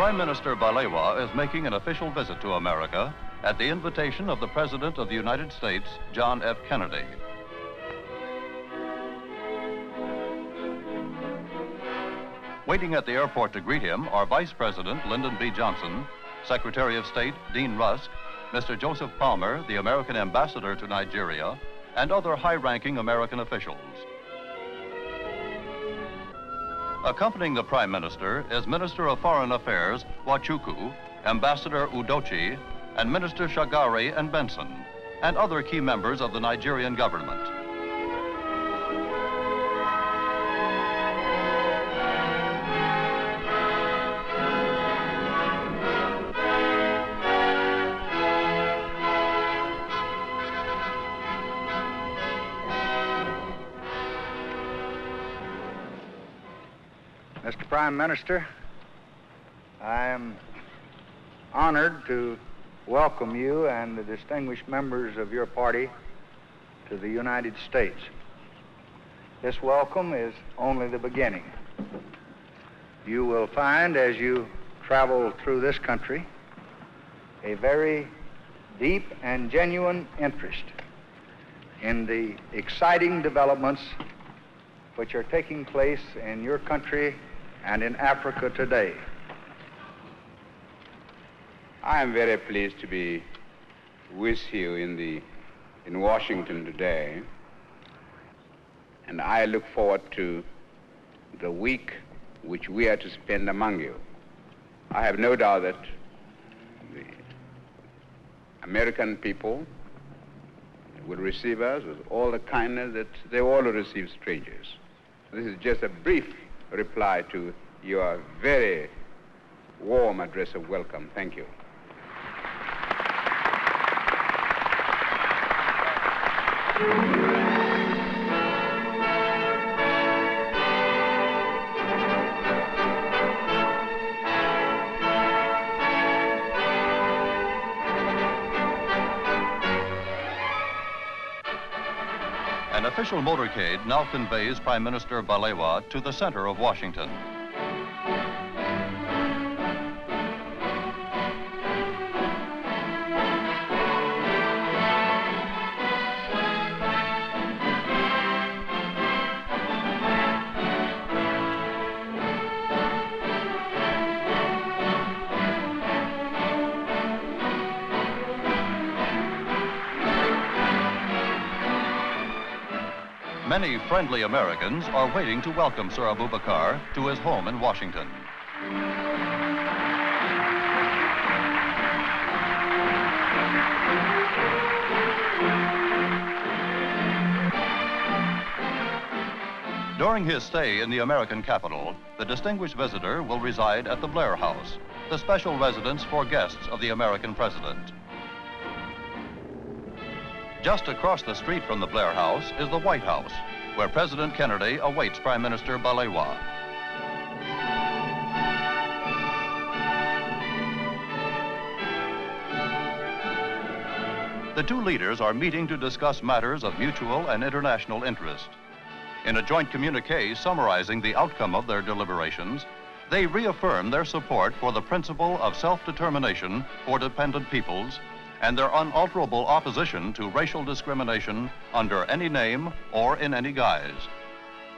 Prime Minister Balewa is making an official visit to America at the invitation of the President of the United States, John F. Kennedy. Waiting at the airport to greet him are Vice President Lyndon B. Johnson, Secretary of State Dean Rusk, Mr. Joseph Palmer, the American Ambassador to Nigeria, and other high-ranking American officials. Accompanying the Prime Minister is Minister of Foreign Affairs Nwachukwu, Ambassador Udochi, and Minister Shagari and Benson, and other key members of the Nigerian government. Mr. Prime Minister, I am honored to welcome you and the distinguished members of your party to the United States. This welcome is only the beginning. You will find as you travel through this country a very deep and genuine interest in the exciting developments which are taking place in your country and in Africa today. I am very pleased to be with you in Washington today, and I look forward to the week which we are to spend among you. I have no doubt that the American people will receive us with all the kindness that they all receive strangers. This is just a brief reply to your very warm address of welcome. Thank you. An official motorcade now conveys Prime Minister Balewa to the center of Washington. Many friendly Americans are waiting to welcome Sir Abubakar to his home in Washington. During his stay in the American capital, the distinguished visitor will reside at the Blair House, the special residence for guests of the American president. Just across the street from the Blair House is the White House, where President Kennedy awaits Prime Minister Balewa. The two leaders are meeting to discuss matters of mutual and international interest. In a joint communique summarizing the outcome of their deliberations, they reaffirm their support for the principle of self-determination for dependent peoples and their unalterable opposition to racial discrimination under any name or in any guise.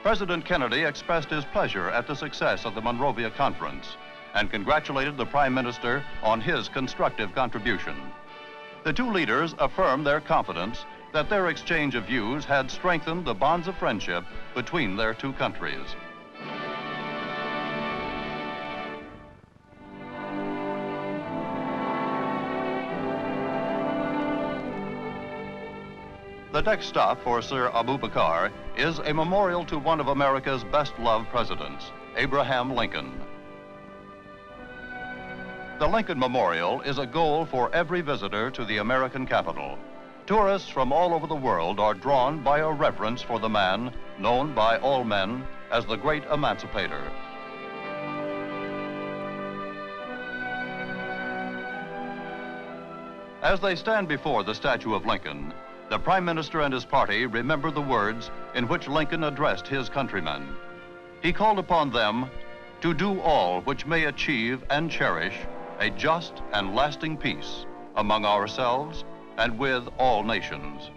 President Kennedy expressed his pleasure at the success of the Monrovia Conference and congratulated the Prime Minister on his constructive contribution. The two leaders affirmed their confidence that their exchange of views had strengthened the bonds of friendship between their two countries. The next stop for Sir Abubakar is a memorial to one of America's best-loved presidents, Abraham Lincoln. The Lincoln Memorial is a goal for every visitor to the American capital. Tourists from all over the world are drawn by a reverence for the man known by all men as the great emancipator. As they stand before the statue of Lincoln, the Prime Minister and his party remember the words in which Lincoln addressed his countrymen. He called upon them to do all which may achieve and cherish a just and lasting peace among ourselves and with all nations.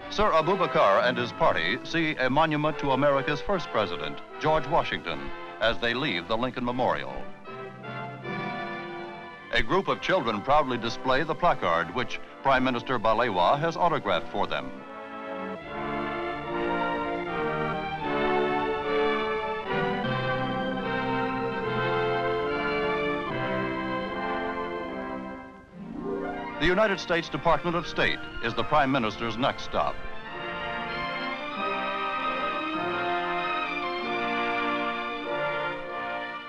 Sir Abubakar and his party see a monument to America's first president, George Washington, as they leave the Lincoln Memorial. A group of children proudly display the placard which Prime Minister Balewa has autographed for them. The United States Department of State is the Prime Minister's next stop.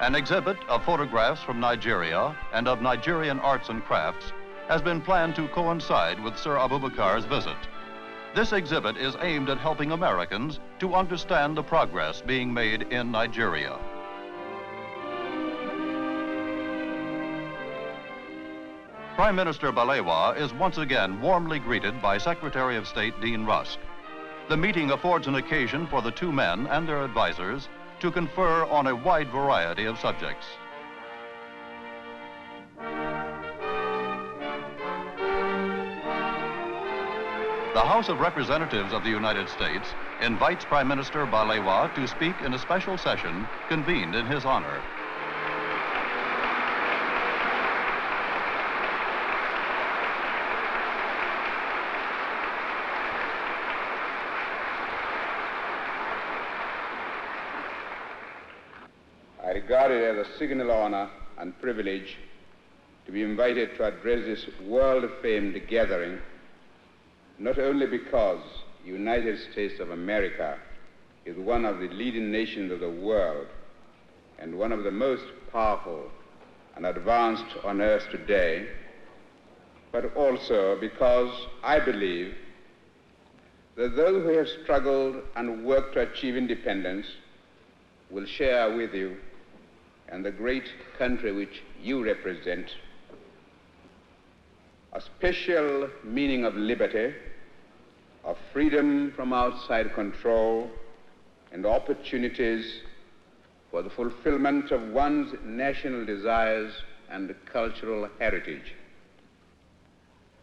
An exhibit of photographs from Nigeria and of Nigerian arts and crafts has been planned to coincide with Sir Abubakar's visit. This exhibit is aimed at helping Americans to understand the progress being made in Nigeria. Prime Minister Balewa is once again warmly greeted by Secretary of State Dean Rusk. The meeting affords an occasion for the two men and their advisors to confer on a wide variety of subjects. The House of Representatives of the United States invites Prime Minister Balewa to speak in a special session convened in his honor. I regard it as a signal honor and privilege to be invited to address this world-famed gathering, not only because the United States of America is one of the leading nations of the world and one of the most powerful and advanced on earth today, but also because I believe that those who have struggled and worked to achieve independence will share with you and the great country which you represent a special meaning of liberty, of freedom from outside control, and opportunities for the fulfillment of one's national desires and cultural heritage.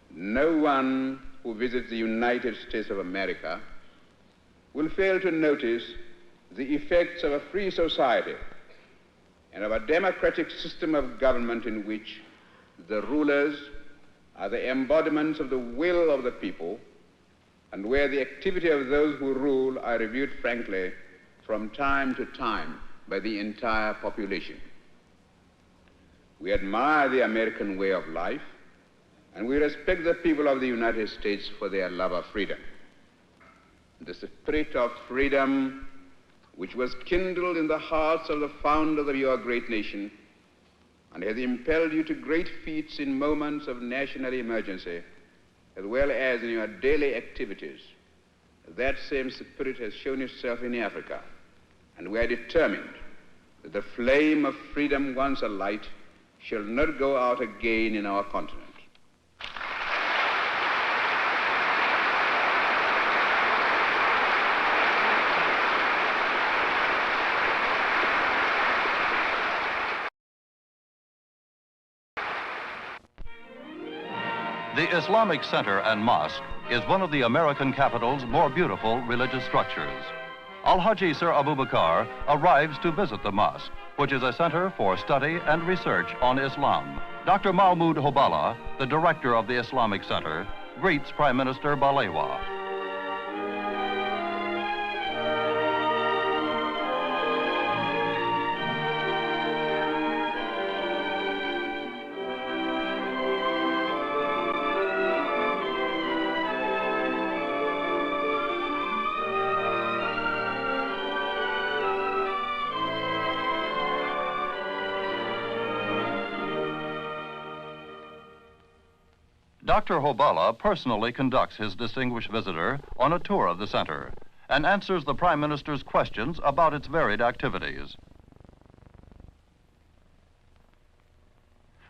No one who visits the United States of America will fail to notice the effects of a free society and of a democratic system of government in which the rulers are the embodiments of the will of the people, and where the activity of those who rule are reviewed frankly from time to time by the entire population. We admire the American way of life, and we respect the people of the United States for their love of freedom. The spirit of freedom which was kindled in the hearts of the founders of your great nation and has impelled you to great feats in moments of national emergency, as well as in your daily activities. That same spirit has shown itself in Africa, and we are determined that the flame of freedom once alight shall not go out again in our continent. The Islamic Center and Mosque is one of the American capital's more beautiful religious structures. Al-Haji Sir Abubakar arrives to visit the mosque, which is a center for study and research on Islam. Dr. Mahmoud Hobala, the director of the Islamic Center, greets Prime Minister Balewa. Dr. Hobala personally conducts his distinguished visitor on a tour of the center and answers the Prime Minister's questions about its varied activities.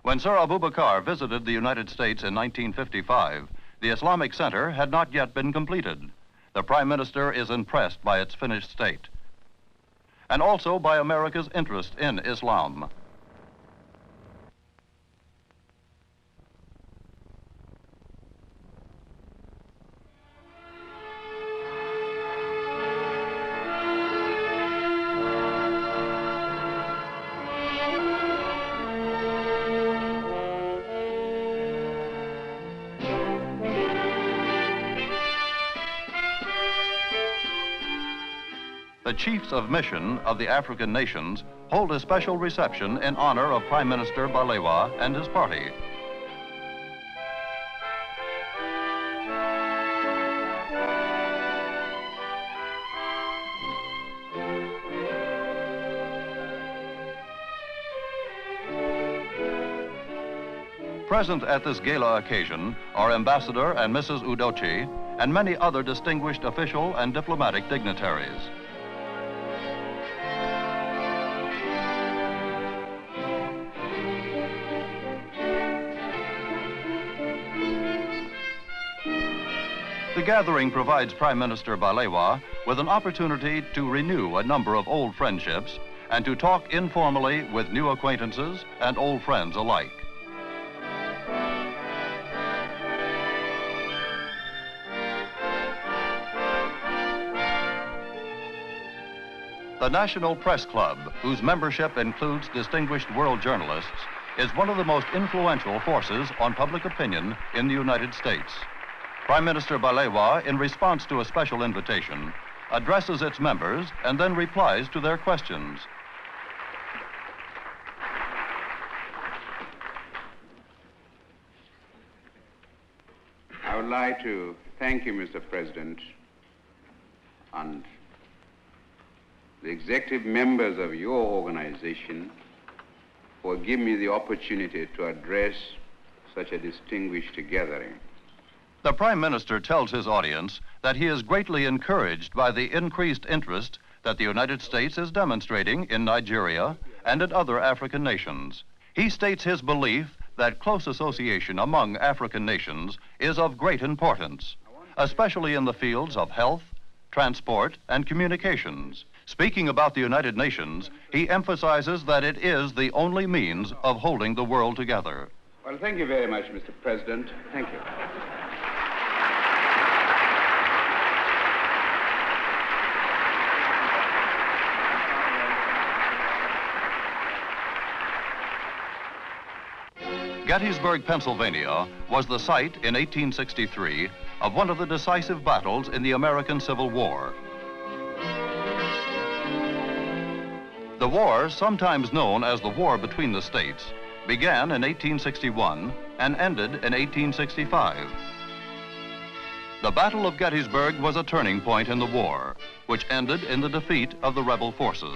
When Sir Abubakar visited the United States in 1955, the Islamic Center had not yet been completed. The Prime Minister is impressed by its finished state. and also by America's interest in Islam. The chiefs of mission of the African nations hold a special reception in honor of Prime Minister Balewa and his party. Present at this gala occasion are Ambassador and Mrs. Udochi and many other distinguished official and diplomatic dignitaries. The gathering provides Prime Minister Balewa with an opportunity to renew a number of old friendships and to talk informally with new acquaintances and old friends alike. The National Press Club, whose membership includes distinguished world journalists, is one of the most influential forces on public opinion in the United States. Prime Minister Balewa, in response to a special invitation, addresses its members and then replies to their questions. I would like to thank you, Mr. President, and the executive members of your organization for giving me the opportunity to address such a distinguished gathering. The Prime Minister tells his audience that he is greatly encouraged by the increased interest that the United States is demonstrating in Nigeria and in other African nations. He states his belief that close association among African nations is of great importance, especially in the fields of health, transport, and communications. Speaking about the United Nations, he emphasizes that it is the only means of holding the world together. Well, thank you very much, Mr. President. Thank you. Gettysburg, Pennsylvania, was the site in 1863 of one of the decisive battles in the American Civil War. The war, sometimes known as the War Between the States, began in 1861 and ended in 1865. The Battle of Gettysburg was a turning point in the war, which ended in the defeat of the rebel forces.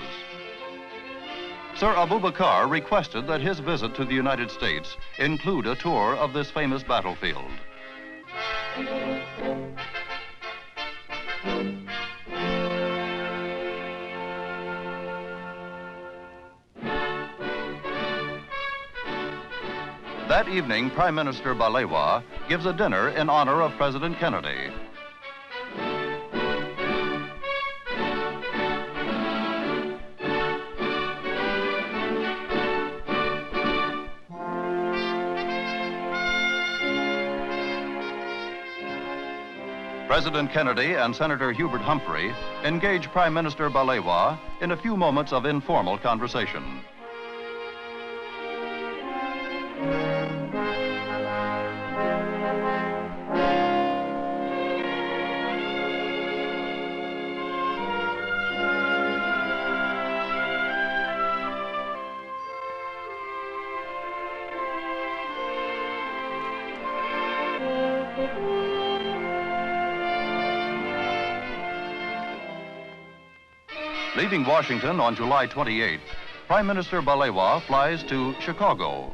Sir Abubakar requested that his visit to the United States include a tour of this famous battlefield. That evening, Prime Minister Balewa gives a dinner in honor of President Kennedy. President Kennedy and Senator Hubert Humphrey engage Prime Minister Balewa in a few moments of informal conversation. Leaving Washington on July 28th, Prime Minister Balewa flies to Chicago.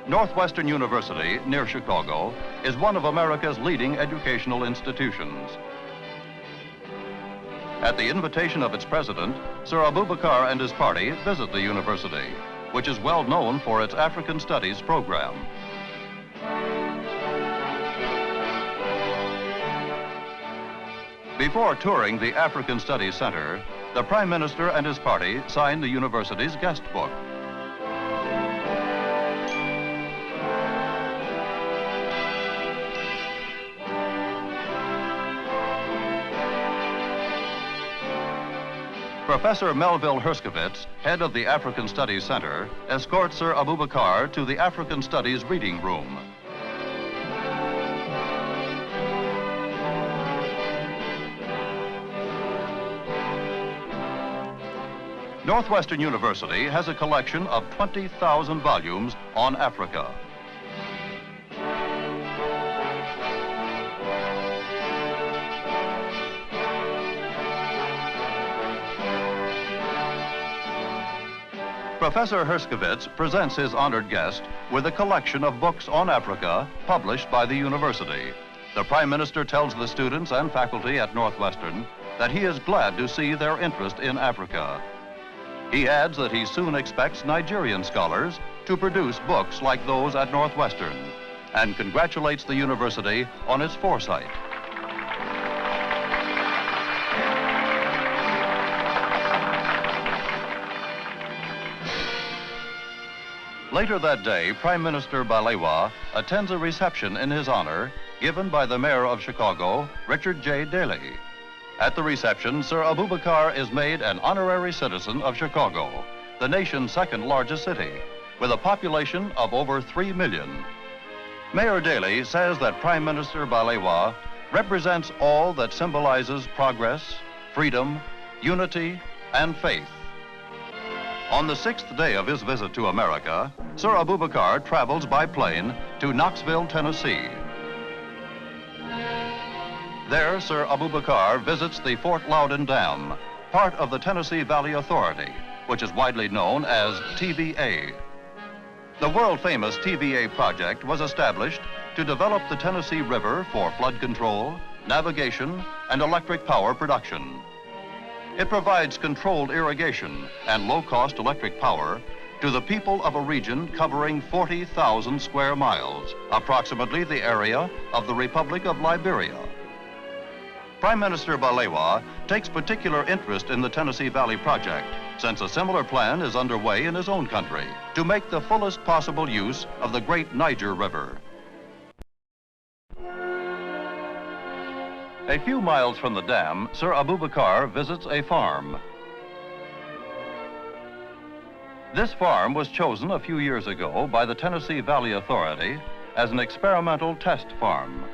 Northwestern University, near Chicago, is one of America's leading educational institutions. At the invitation of its president, Sir Abubakar and his party visit the university, which is well known for its African Studies program. Before touring the African Studies Center, the Prime Minister and his party signed the university's guest book. Professor Melville Herskovits, head of the African Studies Center, escorts Sir Abubakar to the African Studies reading room. Northwestern University has a collection of 20,000 volumes on Africa. Professor Herskovits presents his honored guest with a collection of books on Africa published by the university. The Prime Minister tells the students and faculty at Northwestern that he is glad to see their interest in Africa. He adds that he soon expects Nigerian scholars to produce books like those at Northwestern, and congratulates the university on its foresight. Later that day, Prime Minister Balewa attends a reception in his honor given by the mayor of Chicago, Richard J. Daley. At the reception, Sir Abubakar is made an honorary citizen of Chicago, the nation's second largest city, with a population of over 3 million. Mayor Daley says that Prime Minister Balewa represents all that symbolizes progress, freedom, unity, and faith. On the 6th day of his visit to America, Sir Abubakar travels by plane to Knoxville, Tennessee. There, Sir Abubakar visits the Fort Loudoun Dam, part of the Tennessee Valley Authority, which is widely known as TVA. The world-famous TVA project was established to develop the Tennessee River for flood control, navigation, and electric power production. It provides controlled irrigation and low-cost electric power to the people of a region covering 40,000 square miles, approximately the area of the Republic of Liberia. Prime Minister Balewa takes particular interest in the Tennessee Valley Project, since a similar plan is underway in his own country to make the fullest possible use of the great Niger River. A few miles from the dam, Sir Abubakar visits a farm. This farm was chosen a few years ago by the Tennessee Valley Authority as an experimental test farm.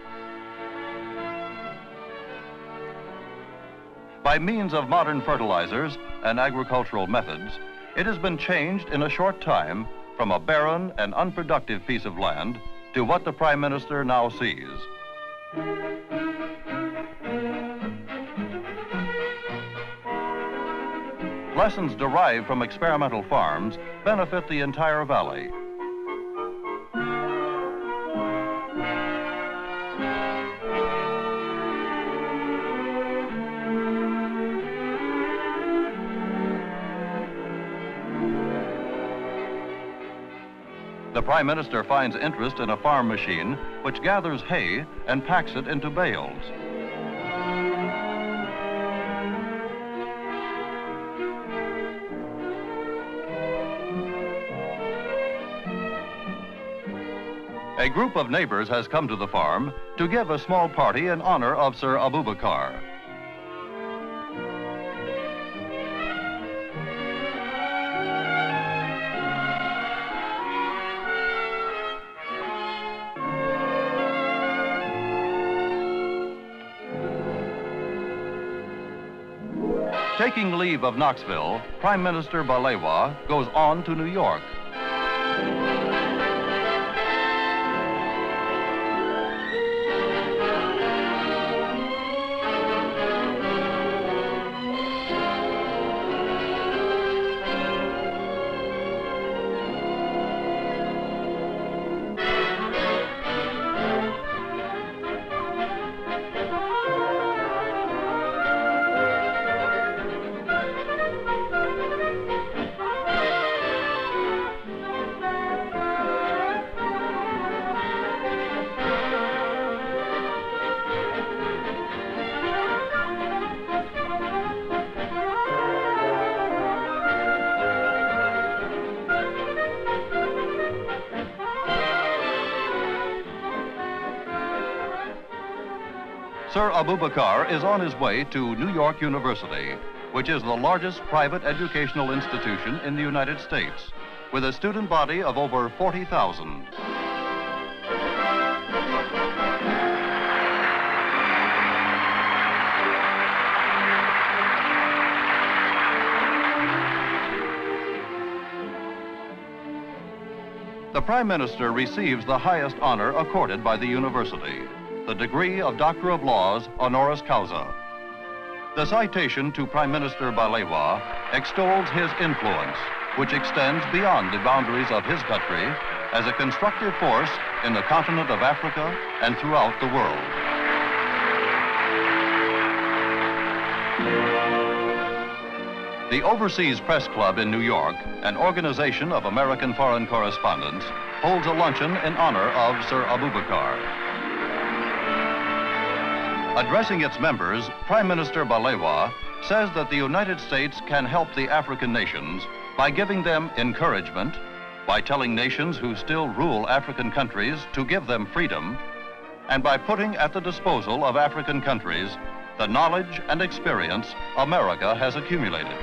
By means of modern fertilizers and agricultural methods, it has been changed in a short time from a barren and unproductive piece of land to what the Prime Minister now sees. Lessons derived from experimental farms benefit the entire valley. The Prime Minister finds interest in a farm machine which gathers hay and packs it into bales. A group of neighbors has come to the farm to give a small party in honor of Sir Abubakar. Taking leave of Knoxville, Prime Minister Balewa goes on to New York. Sir Abubakar is on his way to New York University, which is the largest private educational institution in the United States, with a student body of over 40,000. The Prime Minister receives the highest honor accorded by the university, the degree of Doctor of Laws honoris causa. The citation to Prime Minister Balewa extols his influence, which extends beyond the boundaries of his country as a constructive force in the continent of Africa and throughout the world. The Overseas Press Club in New York, an organization of American foreign correspondents, holds a luncheon in honor of Sir Abubakar. Addressing its members, Prime Minister Balewa says that the United States can help the African nations by giving them encouragement, by telling nations who still rule African countries to give them freedom, and by putting at the disposal of African countries the knowledge and experience America has accumulated.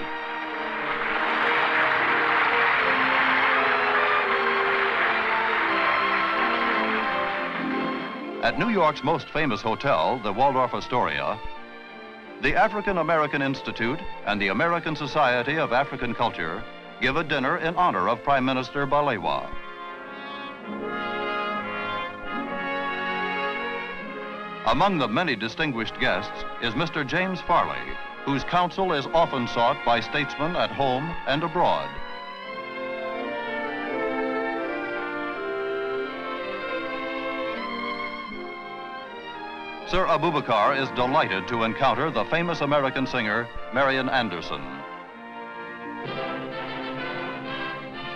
At New York's most famous hotel, the Waldorf Astoria, the African American Institute and the American Society of African Culture give a dinner in honor of Prime Minister Balewa. Among the many distinguished guests is Mr. James Farley, whose counsel is often sought by statesmen at home and abroad. Sir Abubakar is delighted to encounter the famous American singer, Marian Anderson.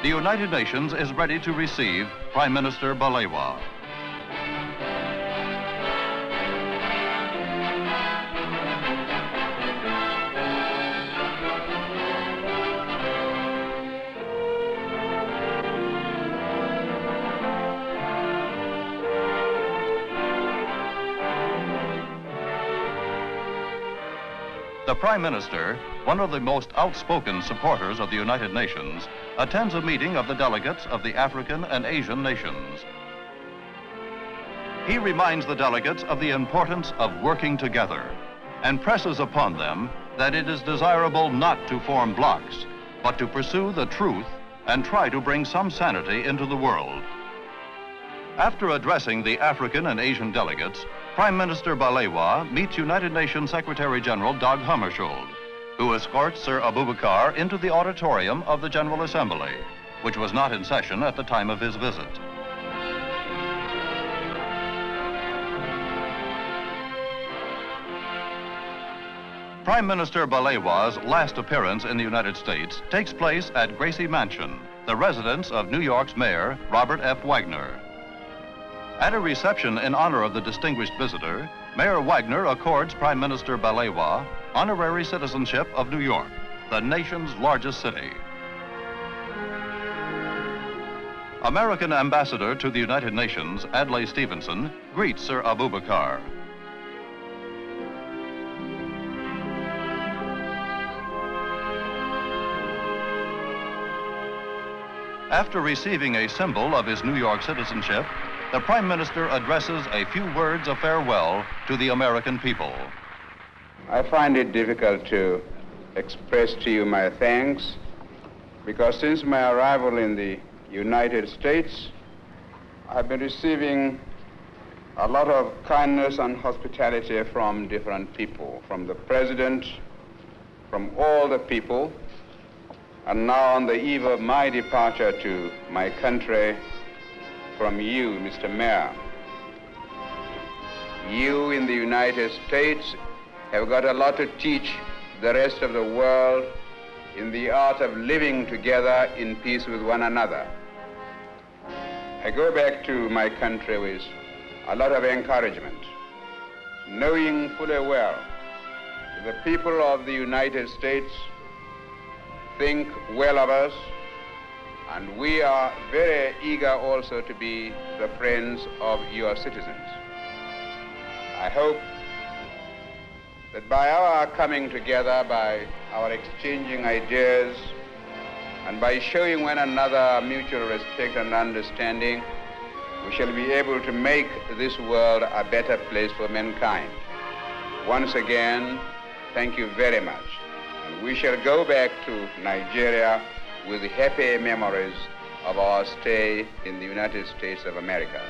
The United Nations is ready to receive Prime Minister Balewa. The Prime Minister, one of the most outspoken supporters of the United Nations, attends a meeting of the delegates of the African and Asian nations. He reminds the delegates of the importance of working together and presses upon them that it is desirable not to form blocs, but to pursue the truth and try to bring some sanity into the world. After addressing the African and Asian delegates, Prime Minister Balewa meets United Nations Secretary General Dag Hammarskjöld, who escorts Sir Abubakar into the auditorium of the General Assembly, which was not in session at the time of his visit. Prime Minister Balewa's last appearance in the United States takes place at Gracie Mansion, the residence of New York's Mayor, Robert F. Wagner. At a reception in honor of the distinguished visitor, Mayor Wagner accords Prime Minister Balewa honorary citizenship of New York, the nation's largest city. American Ambassador to the United Nations, Adlai Stevenson, greets Sir Abubakar. After receiving a symbol of his New York citizenship, the Prime Minister addresses a few words of farewell to the American people. I find it difficult to express to you my thanks because since my arrival in the United States, I've been receiving a lot of kindness and hospitality from different people, from the President, from all the people, and now on the eve of my departure to my country, from you, Mr. Mayor. You in the United States have got a lot to teach the rest of the world in the art of living together in peace with one another. I go back to my country with a lot of encouragement, knowing fully well that the people of the United States think well of us, and we are very eager also to be the friends of your citizens. I hope that by our coming together, by our exchanging ideas, and by showing one another mutual respect and understanding, we shall be able to make this world a better place for mankind. Once again, thank you very much. And we shall go back to Nigeria with happy memories of our stay in the United States of America.